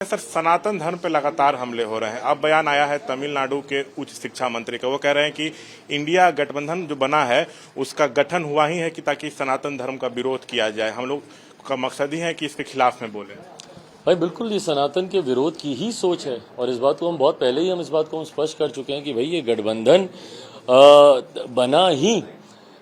Sir, सनातन धर्म पे लगातार हमले हो रहे हैं। अब बयान आया है तमिलनाडु के उच्च शिक्षा मंत्री का। वो कह रहे हैं कि इंडिया गठबंधन जो बना है उसका गठन हुआ ही है कि ताकि सनातन धर्म का विरोध किया जाए। हम लोग का मकसद ही है कि इसके खिलाफ में बोले। भाई बिल्कुल, ये सनातन के विरोध की ही सोच है और इस बात को हम बहुत पहले ही इस बात को हम स्पष्ट कर चुके हैं कि भाई ये गठबंधन बना ही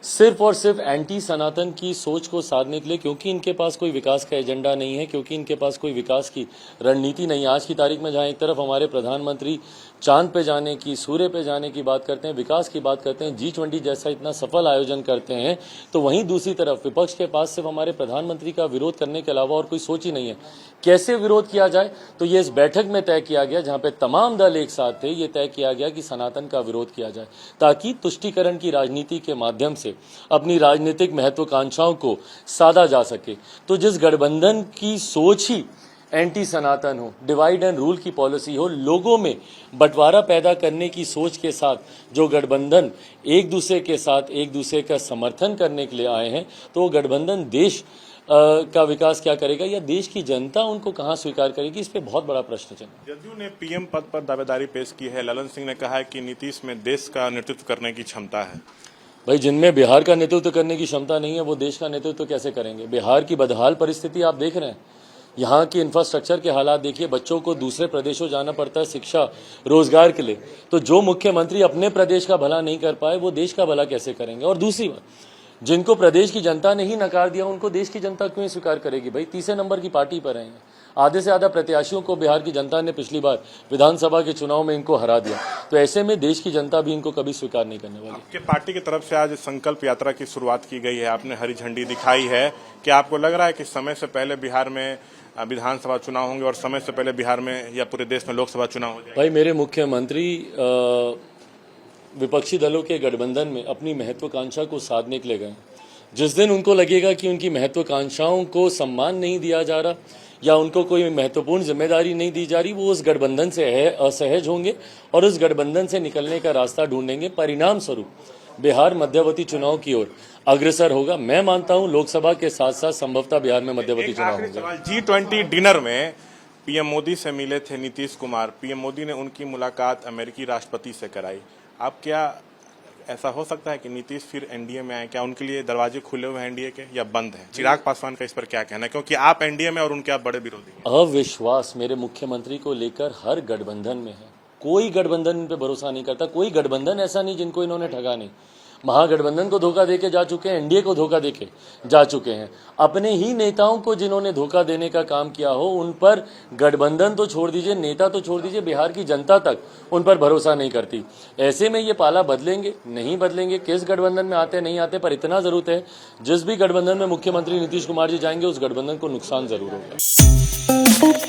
सिर्फ और सिर्फ एंटी सनातन की सोच को साधने के लिए, क्योंकि इनके पास कोई विकास का एजेंडा नहीं है, क्योंकि इनके पास कोई विकास की रणनीति नहीं है। आज की तारीख में जहां एक तरफ हमारे प्रधानमंत्री चांद पे जाने की, सूर्य पे जाने की बात करते हैं, विकास की बात करते हैं, G20 जैसा इतना सफल आयोजन करते हैं, तो वहीं दूसरी तरफ विपक्ष के पास सिर्फ हमारे प्रधानमंत्री का विरोध करने के अलावा और कोई सोच ही नहीं है। कैसे विरोध किया जाए, तो ये इस बैठक में तय किया गया, जहां पे तमाम दल एक साथ थे। ये तय किया गया कि सनातन का विरोध किया जाए ताकि तुष्टीकरण की राजनीति के माध्यम से अपनी राजनीतिक महत्वाकांक्षाओं को साधा जा सके। तो जिस गठबंधन की सोच ही एंटी सनातन हो, डिवाइड एंड रूल की पॉलिसी हो, लोगों में बंटवारा पैदा करने की सोच के साथ जो गठबंधन एक दूसरे के साथ एक दूसरे का समर्थन करने के लिए आए हैं, तो वो गठबंधन देश का विकास क्या करेगा या देश की जनता उनको कहां स्वीकार करेगी, इस पे बहुत बड़ा प्रश्न चिन्ह। जदयू ने पीएम पद पर दावेदारी पेश की है। ललन सिंह ने कहा है कि नीतीश में देश का नेतृत्व करने की क्षमता है। भाई, जिनमें बिहार का नेतृत्व करने की क्षमता नहीं है वो देश का नेतृत्व कैसे करेंगे। बिहार की बदहाल परिस्थिति आप देख रहे हैं, यहाँ की इंफ्रास्ट्रक्चर के हालात देखिए, बच्चों को दूसरे प्रदेशों जाना पड़ता है शिक्षा रोजगार के लिए। तो जो मुख्यमंत्री अपने प्रदेश का भला नहीं कर पाए वो देश का भला कैसे करेंगे। और दूसरी बात, जिनको प्रदेश की जनता ने ही नकार दिया उनको देश की जनता क्यों स्वीकार करेगी। भाई, तीसरे नंबर की पार्टी पर हैं। आधे से ज्यादा प्रत्याशियों को बिहार की जनता ने पिछली बार विधानसभा के चुनाव में इनको हरा दिया, तो ऐसे में देश की जनता भी इनको कभी स्वीकार नहीं करने वाली। आपके पार्टी की तरफ से आज संकल्प यात्रा की शुरुआत की गई है, आपने हरी झंडी दिखाई है। क्या आपको लग रहा है कि समय से पहले बिहार में विधानसभा चुनाव होंगे और समय से पहले बिहार में या पूरे देश में लोकसभा चुनाव हो जाएगा? भाई, मेरे मुख्यमंत्री विपक्षी दलों के गठबंधन में अपनी महत्वाकांक्षा को साधने के लिए गए। जिस दिन उनको लगेगा कि उनकी महत्वाकांक्षाओं को सम्मान नहीं दिया जा रहा या उनको कोई महत्वपूर्ण जिम्मेदारी नहीं दी जा रही, वो उस गठबंधन से असहज होंगे और उस गठबंधन से निकलने का रास्ता ढूंढेंगे। परिणाम स्वरूप बिहार मध्यवर्ती चुनाव की ओर अग्रसर होगा। मैं मानता हूं लोकसभा के साथ साथ संभवतः बिहार में मध्यवर्ती चुनाव होगा। G20 डिनर में पीएम मोदी से मिले थे नीतीश कुमार। पीएम मोदी ने उनकी मुलाकात अमेरिकी राष्ट्रपति से कराई। अब क्या ऐसा हो सकता है कि नीतीश फिर एनडीए में आए? क्या उनके लिए दरवाजे खुले हुए हैं एनडीए के या बंद हैं? चिराग पासवान का इस पर क्या कहना है, क्योंकि आप एनडीए में और उनके आप बड़े विरोधी हैं। अविश्वास मेरे मुख्यमंत्री को लेकर हर गठबंधन में है। कोई गठबंधन इन पे भरोसा नहीं करता। कोई गठबंधन ऐसा नहीं जिनको इन्होंने ठगा नहीं। महागठबंधन को धोखा देके जा चुके हैं, एनडीए को धोखा देके जा चुके हैं। अपने ही नेताओं को जिन्होंने धोखा देने का काम किया हो उन पर गठबंधन तो छोड़ दीजिए, नेता तो छोड़ दीजिए, बिहार की जनता तक उन पर भरोसा नहीं करती। ऐसे में ये पाला बदलेंगे नहीं बदलेंगे, किस गठबंधन में आते नहीं आते, पर इतना जरूर है जिस भी गठबंधन में मुख्यमंत्री नीतीश कुमार जी जाएंगे उस गठबंधन को नुकसान जरूर होगा।